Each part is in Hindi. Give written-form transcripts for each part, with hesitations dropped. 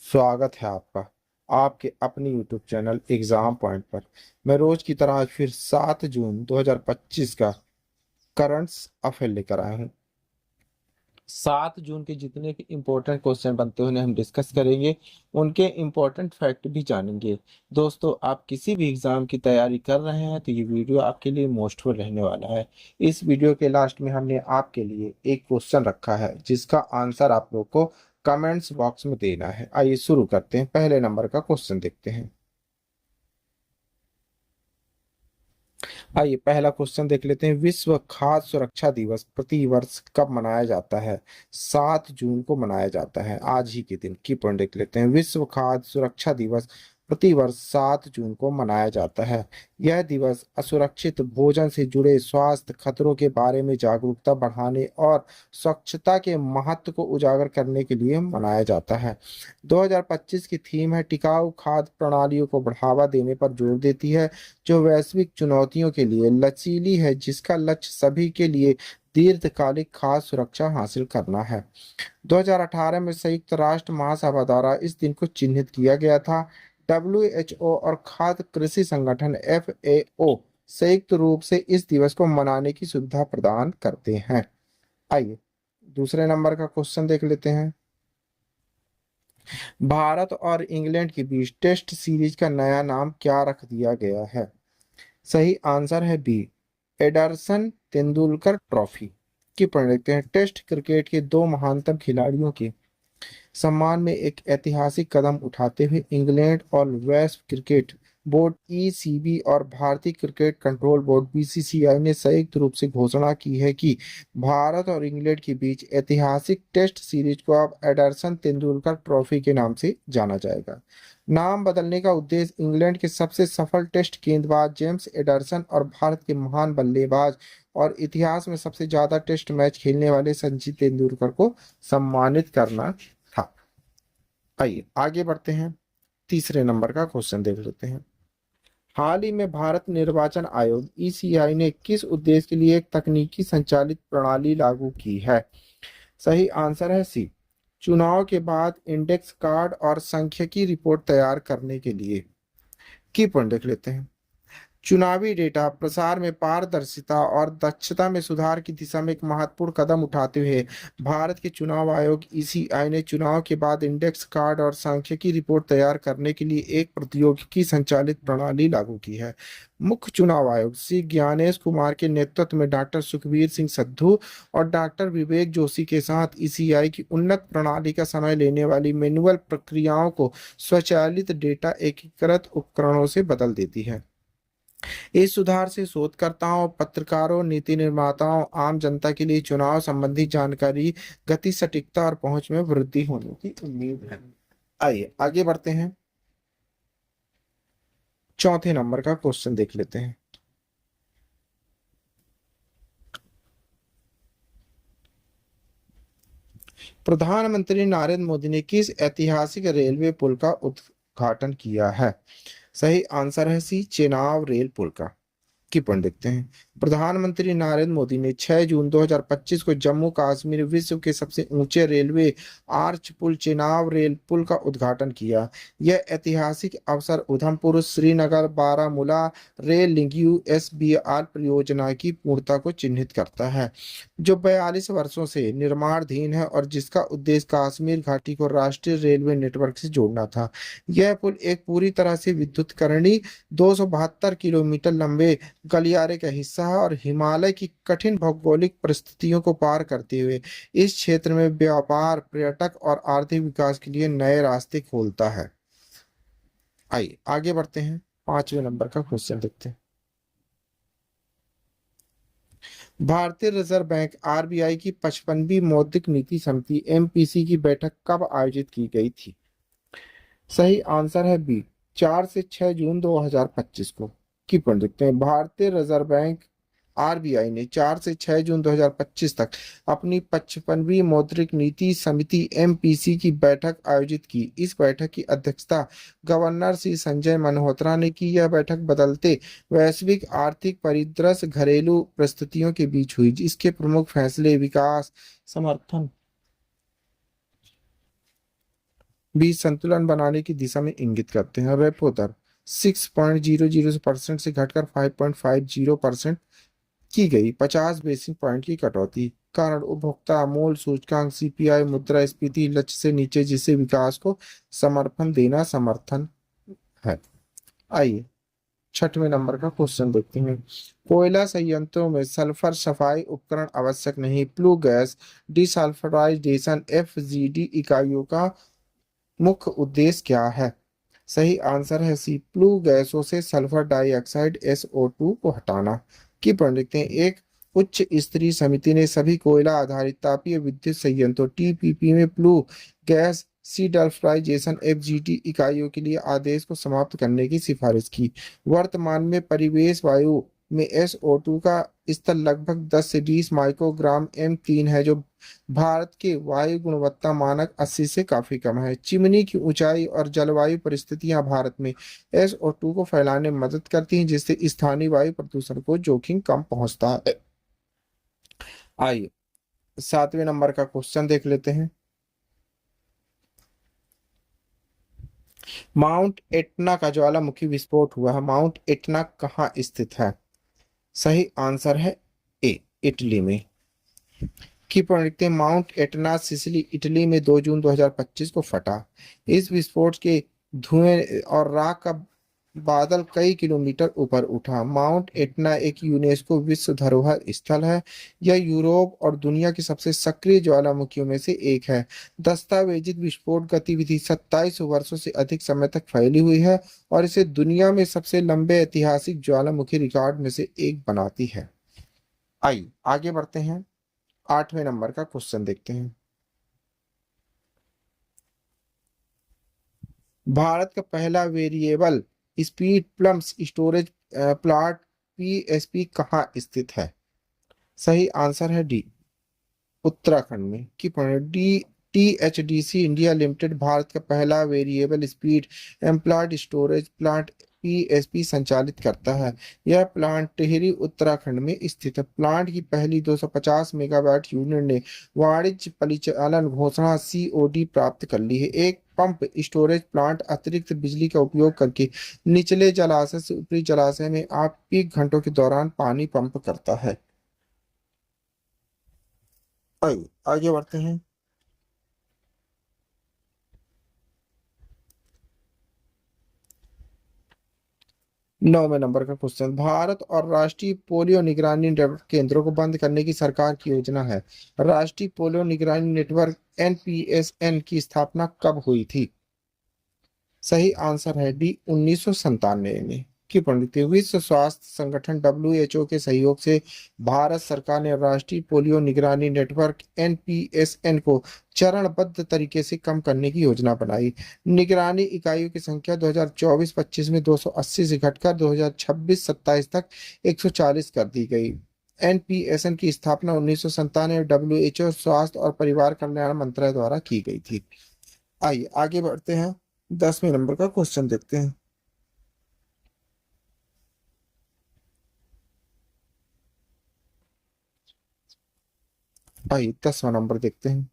स्वागत है आपका आपके अपने YouTube चैनल एग्जाम पॉइंट पर। मैं रोज की तरह आज फिर 7 जून 2025 का करंट्स अफेयर लेकर आया हूँ। 7 जून के जितने भी इम्पोर्टेंट क्वेश्चन बनते हैं उन्हें हम डिस्कस करेंगे, उनके इम्पोर्टेंट फैक्ट भी जानेंगे। दोस्तों, आप किसी भी एग्जाम की तैयारी कर रहे हैं तो ये वीडियो आपके लिए मोस्टफुल रहने वाला है। इस वीडियो के लास्ट में हमने आपके लिए एक क्वेश्चन रखा है जिसका आंसर आप लोग को कमेंट्स बॉक्स में देना है। आइए शुरू करते हैं, पहले नंबर का क्वेश्चन देखते हैं। आइए पहला क्वेश्चन देख लेते हैं। विश्व खाद्य सुरक्षा दिवस प्रति वर्ष कब मनाया जाता है? 7 जून को मनाया जाता है, आज ही के दिन की पॉइंट देख लेते हैं। विश्व खाद्य सुरक्षा दिवस प्रति वर्ष 7 जून को मनाया जाता है। यह दिवस असुरक्षित भोजन से जुड़े स्वास्थ्य खतरों के बारे में जागरूकता बढ़ाने और स्वच्छता के महत्व को उजागर करने के लिए मनाया जाता है। 2025 की थीम है टिकाऊ खाद्य प्रणालियों को बढ़ावा देने पर जोर देती है, जो वैश्विक चुनौतियों के लिए लचीली है, जिसका लक्ष्य सभी के लिए दीर्घकालिक खाद्य सुरक्षा हासिल करना है। 2018 में संयुक्त राष्ट्र महासभा द्वारा इस दिन को चिन्हित किया गया था। WHO और खाद्य कृषि संगठन FAO संयुक्त रूप से इस दिवस को मनाने की सुविधा प्रदान करते हैं। आइए दूसरे नंबर का क्वेश्चन देख लेते हैं। भारत और इंग्लैंड के बीच टेस्ट सीरीज का नया नाम क्या रख दिया गया है? सही आंसर है बी, एडरसन तेंदुलकर ट्रॉफी। की पढ़ लेते हैं। टेस्ट क्रिकेट के दो महानतम खिलाड़ियों के सम्मान में एक ऐतिहासिक कदम उठाते हुए इंग्लैंड और वेस्ट क्रिकेट बोर्ड ECB और भारतीय क्रिकेट कंट्रोल बोर्ड BCCI ने संयुक्त रूप से घोषणा की है कि भारत और इंग्लैंड के बीच ऐतिहासिक टेस्ट सीरीज को अब एडरसन तेंदुलकर ट्रॉफी के नाम से जाना जाएगा। नाम बदलने का उद्देश्य इंग्लैंड के सबसे सफल टेस्ट गेंदबाज जेम्स एडरसन और भारत के महान बल्लेबाज और इतिहास में सबसे ज्यादा टेस्ट मैच खेलने वाले सचिन तेंदुलकर को सम्मानित करना था। आइए आगे बढ़ते हैं, तीसरे नंबर का क्वेश्चन देख लेते हैं। हाल ही में भारत निर्वाचन आयोग ECI ने किस उद्देश्य के लिए एक तकनीकी संचालित प्रणाली लागू की है? सही आंसर है सी, चुनाव के बाद इंडेक्स कार्ड और सांख्यिकी रिपोर्ट तैयार करने के लिए। की पॉइंट देख लेते हैं। चुनावी डेटा प्रसार में पारदर्शिता और दक्षता में सुधार की दिशा में एक महत्वपूर्ण कदम उठाते हुए भारत के चुनाव आयोग ECI ने चुनाव के बाद इंडेक्स कार्ड और सांख्यिकी रिपोर्ट तैयार करने के लिए एक प्रौद्योगिकी संचालित प्रणाली लागू की है। मुख्य चुनाव आयुक्त श्री ज्ञानेश कुमार के नेतृत्व में डॉक्टर सुखबीर सिंह सद्धू और डॉक्टर विवेक जोशी के साथ ECI की उन्नत प्रणाली का समय लेने वाली मैनुअल प्रक्रियाओं को स्वचालित डेटा एकीकृत उपकरणों से बदल देती है। इस सुधार से शोधकर्ताओं, पत्रकारों, नीति निर्माताओं, आम जनता के लिए चुनाव संबंधी जानकारी, गति, सटीकता और पहुंच में वृद्धि होने की उम्मीद है। आइए आगे बढ़ते हैं, चौथे नंबर का क्वेश्चन देख लेते हैं। प्रधानमंत्री नरेंद्र मोदी ने किस ऐतिहासिक रेलवे पुल का उद्घाटन किया है? सही आंसर है सी, चेनाब रेल पुल का। की पॉइंट देखते हैं। प्रधानमंत्री नरेंद्र मोदी ने 6 जून 2025 को जम्मू कश्मीर विश्व के सबसे ऊंचे रेलवे आर्च पुल चेनाब रेल पुल का उद्घाटन किया। यह ऐतिहासिक अवसर Udhampur Srinagar Baramulla rail link USBR परियोजना की पूर्णता को चिन्हित करता है, जो 42 वर्षों से निर्माणाधीन है और जिसका उद्देश्य कश्मीर घाटी को राष्ट्रीय रेलवे नेटवर्क से जोड़ना था। यह पुल एक पूरी तरह से विद्युतीकरणीय 272 किलोमीटर लंबे गलियारे का हिस्सा है और हिमालय की कठिन भौगोलिक परिस्थितियों को पार करते हुए इस क्षेत्र में व्यापार, पर्यटक और आर्थिक विकास के लिए नए रास्ते खोलता है। आइए आगे बढ़ते हैं, पांचवें नंबर का क्वेश्चन देखते हैं। भारतीय रिजर्व बैंक RBI की 55वीं मौद्रिक नीति समिति MPC की बैठक कब आयोजित की गई थी? सही आंसर है बी, 4 से 6 जून 2025 को। की पॉइंट देखते हैं। भारतीय रिजर्व बैंक RBI ने 4 से 6 जून 2025 तक अपनी 55वीं मौद्रिक नीति समिति MPC की बैठक आयोजित की। इस बैठक की अध्यक्षता गवर्नर श्री संजय मल्होत्रा ने की। यह बैठक बदलते वैश्विक आर्थिक परिदृश्य, घरेलू परिस्थितियों के बीच हुई, जिसके प्रमुख फैसले विकास, समर्थन, बी संतुलन बनाने की दिशा में इंगित करते हैं। रेपो दर 6.00% से घटकर 5.50% की गई। 50 बेसिस पॉइंट की कटौती। कारण उपभोक्ता मूल्य सूचकांक सीपीआई मुद्रास्फीति लक्ष्य से नीचे, जिसे विकास को समर्थन देना समर्थन है। आइए 6वें नंबर का क्वेश्चन देखते हैं। कोयला संयंत्रों में सल्फर सफाई उपकरण आवश्यक नहीं। फ्लू गैस डिसल्फराइजेशन एफजीडी इकाइयों का मुख्य उद्देश्य क्या है? सही आंसर है सी, फ्लू गैसों से सल्फर डाइऑक्साइड SO2 को हटाना। की पढ़ लिखते हैं। एक उच्च स्तरीय समिति ने सभी कोयला आधारित तापीय विद्युत संयंत्रों टीपीपी में फ्लू गैस डीसल्फराइजेशन एफजीडी इकाइयों के लिए आदेश को समाप्त करने की सिफारिश की। वर्तमान में परिवेश वायु में SO2 का स्तर लगभग 10 से 20 माइक्रोग्राम M3 है, जो भारत के वायु गुणवत्ता मानक 80 से काफी कम है। चिमनी की ऊंचाई और जलवायु परिस्थितियां भारत में SO2 को फैलाने में मदद करती हैं, जिससे स्थानीय वायु प्रदूषण को जोखिम कम पहुंचता है। आइए 7वें नंबर का क्वेश्चन देख लेते हैं। माउंट एटना का ज्वालामुखी विस्फोट हुआ है। माउंट एटना कहाँ स्थित है? सही आंसर है ए, इटली में। की लिखते हैं। माउंट एटना सिसिली इटली में 2 जून 2025 को फटा। इस विस्फोट के धुएं और राख का बादल कई किलोमीटर ऊपर उठा। माउंट एटना एक यूनेस्को विश्व धरोहर स्थल है। यह यूरोप और दुनिया की सबसे सक्रिय ज्वालामुखियों में से एक है। दस्तावेजित विस्फोट गतिविधि 27 वर्षों से अधिक समय तक फैली हुई है और इसे दुनिया में सबसे लंबे ऐतिहासिक ज्वालामुखी रिकॉर्ड में से एक बनाती है। आइए आगे बढ़ते हैं। 8वें नंबर का क्वेश्चन देखते हैं। भारत का पहला variable speed plums storage plant PSP कहाँ स्थित है? सही आंसर है डी, उत्तराखंड में। की D THDC India limited Bharat का पहला variable speed employed storage plant PSP संचालित करता है। यह प्लांट टिहरी उत्तराखंड में स्थित है। प्लांट की पहली 250 मेगावाट यूनिट ने वाणिज्य परिचालन घोषणा COD प्राप्त कर ली है। एक पंप स्टोरेज प्लांट अतिरिक्त बिजली का उपयोग करके निचले जलाशय से ऊपरी जलाशय में आप पीक घंटों के दौरान पानी पंप करता है। आइए आगे बढ़ते हैं। 9वें नंबर का क्वेश्चन। भारत और राष्ट्रीय पोलियो निगरानी नेटवर्क केंद्रों को बंद करने की सरकार की योजना है। राष्ट्रीय पोलियो निगरानी नेटवर्क NPSN की स्थापना कब हुई थी? सही आंसर है डी, 1997 में। की पंडित विश्व स्वास्थ्य संगठन WHO के सहयोग से भारत सरकार ने राष्ट्रीय पोलियो निगरानी नेटवर्क NPSN को चरणबद्ध तरीके से कम करने की योजना बनाई। निगरानी इकाइयों की संख्या 2024-25 में 280 से घटकर 2026-27 तक 140 कर दी गई। NPSN की स्थापना 1997 WHO स्वास्थ्य और परिवार कल्याण मंत्रालय द्वारा की गई थी। आइए आगे बढ़ते हैं। 10वें नंबर का क्वेश्चन देखते हैं। आइए 10वां नंबर देखते हैं।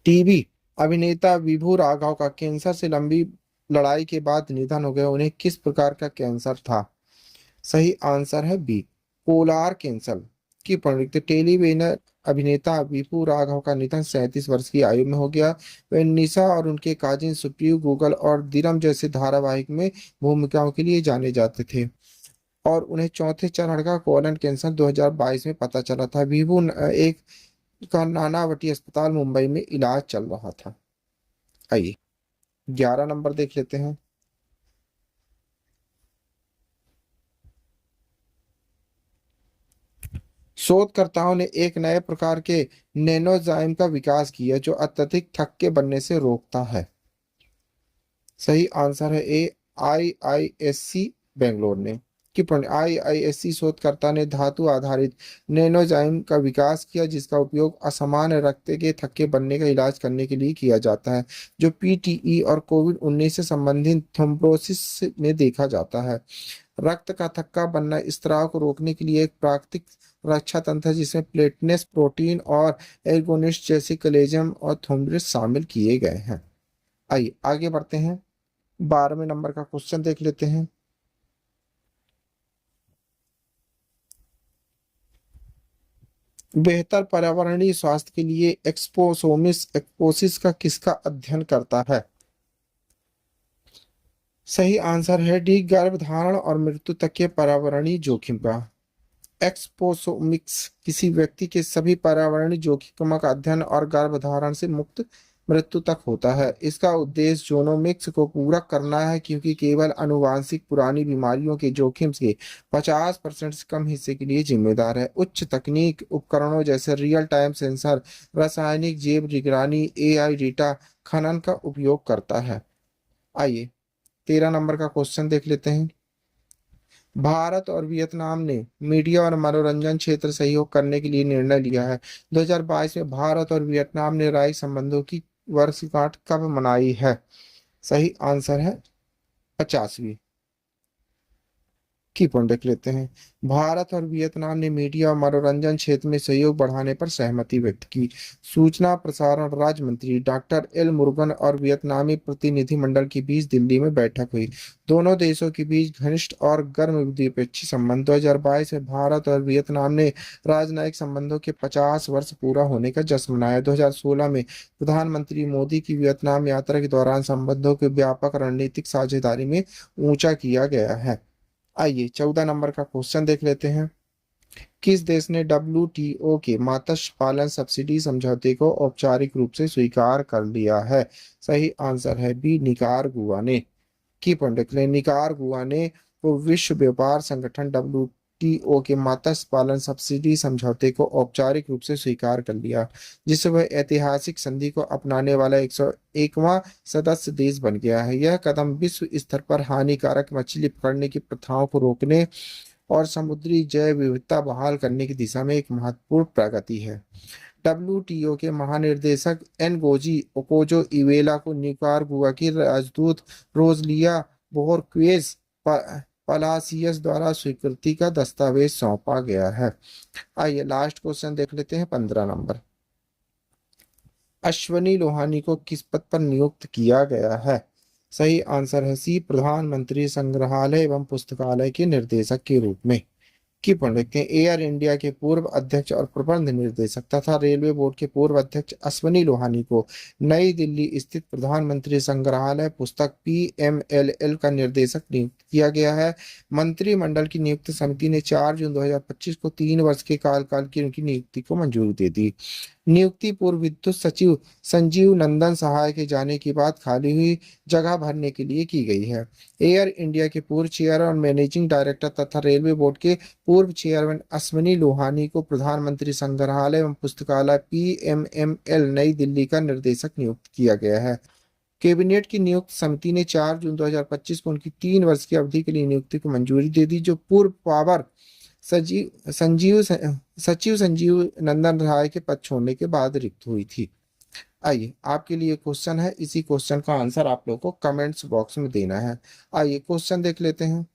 टीवी अभिनेता विभू राघव का कैंसर से लंबी लड़ाई के बाद निधन हो गया। उन्हें किस प्रकार का कैंसर था? सही आंसर है बी, कोलार कैंसर। की पढ़ टेलीविजन अभिनेता विभू राघव का निधन 37 वर्ष की आयु में हो गया। वे निशा और उनके काजिन सुप्रियो गूगल और दिरम जैसे धारावाहिक में भूमिकाओं के लिए जाने जाते थे और उन्हें चौथे चरण का कोलन कैंसर 2022 में पता चला था। विभू एक का नानावटी अस्पताल मुंबई में इलाज चल रहा था। आइए 11 नंबर देख लेते हैं। शोधकर्ताओं ने एक नए प्रकार के नैनोजाइम का विकास किया जो अत्यधिक थक्के के बनने से रोकता है। सही आंसर है ए, IISc बेंगलोर ने। कि IISc शोधकर्ता ने धातु आधारित नैनोजाइम का विकास किया जिसका उपयोग असामान्य रक्त के थक्के बनने का इलाज करने के लिए किया जाता है, जो PTE और COVID-19 से संबंधित थ्रोम्बोसिस में देखा जाता है। रक्त का थक्का बनना स्त्राव को रोकने के लिए एक प्राकृतिक रक्षा तंत्र है जिसमें प्लेटलेट्स, प्रोटीन और एगोनिस्ट जैसे कोलेजन और थ्रोम्बिन शामिल किए गए हैं। आइए आगे बढ़ते हैं, 12वें नंबर का क्वेश्चन देख लेते हैं। बेहतर पर्यावरणीय स्वास्थ्य के लिए एक्सपोसोमिस एक्सपोसिस का किसका अध्ययन करता है? सही आंसर है डी, गर्भधारण और मृत्यु तक के पर्यावरणीय जोखिम का। एक्सपोसोमिक्स किसी व्यक्ति के सभी पर्यावरणीय जोखिमों का अध्ययन और गर्भधारण से मुक्त मृत्यु तक होता है। इसका उद्देश्य जोनोमिक्स को पूरा करना है क्योंकि केवल आनुवांशिक पुरानी बीमारियों के जोखिम के 50% से कम हिस्से के लिए जिम्मेदार है। उच्च तकनीक उपकरणों जैसे रियल टाइम सेंसर, रासायनिक जैव निगरानी, एआई डेटा खनन का उपयोग करता है। आइए 13 नंबर का क्वेश्चन देख लेते हैं। भारत और वियतनाम ने मीडिया और मनोरंजन क्षेत्र सहयोग करने के लिए निर्णय लिया है। 2022 में भारत और वियतनाम ने राष्ट्रीय संबंधों की वर्षगांठ कब मनाई है? सही आंसर है 50वीं। की पॉइंट देख लेते हैं। भारत और वियतनाम ने मीडिया और मनोरंजन क्षेत्र में सहयोग बढ़ाने पर सहमति व्यक्त की। सूचना प्रसारण राज्य मंत्री डॉक्टर एल मुरुगन और वियतनामी प्रतिनिधिमंडल के बीच दिल्ली में बैठक हुई। दोनों देशों के बीच घनिष्ठ और गर्म द्विपक्षीय संबंध। 2022 में भारत और वियतनाम ने राजनयिक संबंधों के 50 वर्ष पूरा होने का जश्न मनाया। 2016 में प्रधानमंत्री मोदी की वियतनाम यात्रा के दौरान संबंधों के व्यापक रणनीतिक साझेदारी में ऊंचा किया गया है। आइए 14 नंबर का क्वेश्चन देख लेते हैं। किस देश ने WTO के मत्स्य पालन सब्सिडी समझौते को औपचारिक रूप से स्वीकार कर लिया है? सही आंसर है बी, निकारागुआ ने। की पॉइंट देख लें, निकारागुआ ने वो विश्व व्यापार संगठन WTO के मत्स्य पालन सब्सिडी समझौते को औपचारिक रूप से स्वीकार कर लिया, जिससे वह ऐतिहासिक संधि को अपनाने वाला 101वां सदस्य देश बन गया है। यह कदम विश्व स्तर पर हानिकारक मछली पकड़ने की प्रथाओं को रोकने और समुद्री जैव विविधता बहाल करने की दिशा में एक महत्वपूर्ण प्रगति है। WTO के महानिर्देशक एनगोजी ओकोजो इवेला को निकारागुआ की राजदूत रोजलिया बोर्क्वेज पलासियस द्वारा स्वीकृति का दस्तावेज सौंपा गया है। आइए लास्ट क्वेश्चन देख लेते हैं, 15 नंबर। अश्वनी लोहानी को किस पद पर नियुक्त किया गया है? सही आंसर है सी, प्रधानमंत्री संग्रहालय एवं पुस्तकालय के निर्देशक के रूप में। की पढ़ देखते हैं। एयर इंडिया के पूर्व अध्यक्ष और प्रबंध निर्देशक तथा रेलवे बोर्ड के पूर्व अध्यक्ष अश्वनी लोहानी को नई दिल्ली स्थित प्रधानमंत्री संग्रहालय पुस्तक PMLL का निर्देशक नियुक्त किया गया है। मंत्रिमंडल की नियुक्त समिति ने 4 जून 2025 को 3 वर्ष के कार्यकाल की उनकी नियुक्ति को मंजूरी दे दी। नियुक्ति पूर्व विद्युत सचिव संजीव नंदन सहाय के जाने के बाद खाली हुई जगह भरने के लिए की गई है। एयर इंडिया के पूर्व चेयर और मैनेजिंग डायरेक्टर तथा रेलवे बोर्ड के पूर्व चेयरमैन अश्वनी लोहानी को प्रधानमंत्री संग्रहालय एवं पुस्तकालय PMML नई दिल्ली का निर्देशक नियुक्त किया गया है। कैबिनेट की नियुक्त समिति ने 4 जून 2025 को उनकी 3 वर्ष की अवधि के लिए नियुक्ति को मंजूरी दे दी, जो पूर्व पावर सचिव संजीव नंदन राय के पद छोड़ने के बाद रिक्त हुई थी। आइए आपके लिए क्वेश्चन है, इसी क्वेश्चन का आंसर आप लोगों को कमेंट्स बॉक्स में देना है। आइए क्वेश्चन देख लेते हैं।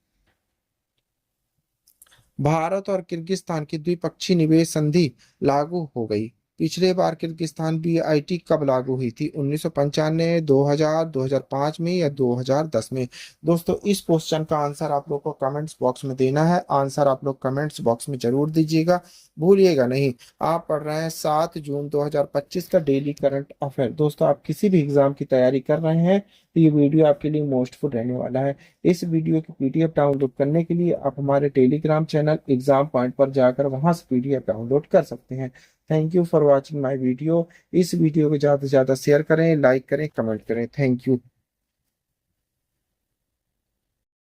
भारत और किर्गिस्तान की द्विपक्षीय निवेश संधि लागू हो गई। पिछले बार किर्गिस्तान BIT कब लागू हुई थी? 1995, 2000, 2005 में या 2010 में? दोस्तों इस क्वेश्चन का आंसर आप लोग को कमेंट्स बॉक्स में देना है। आंसर आप लोग कमेंट्स बॉक्स में जरूर दीजिएगा, भूलिएगा नहीं। आप पढ़ रहे हैं 7 जून 2025 का डेली करंट अफेयर। दोस्तों आप किसी भी एग्जाम की तैयारी कर रहे हैं तो ये वीडियो आपके लिए मोस्टफुल रहने वाला है। इस वीडियो की PDF डाउनलोड करने के लिए आप हमारे टेलीग्राम चैनल एग्जाम पॉइंट पर जाकर वहां से PDF डाउनलोड कर सकते हैं। Thank you for watching my video. इस वीडियो को ज़्यादा से ज़्यादा शेयर करें, लाइक करें, कमेंट करें। Thank you.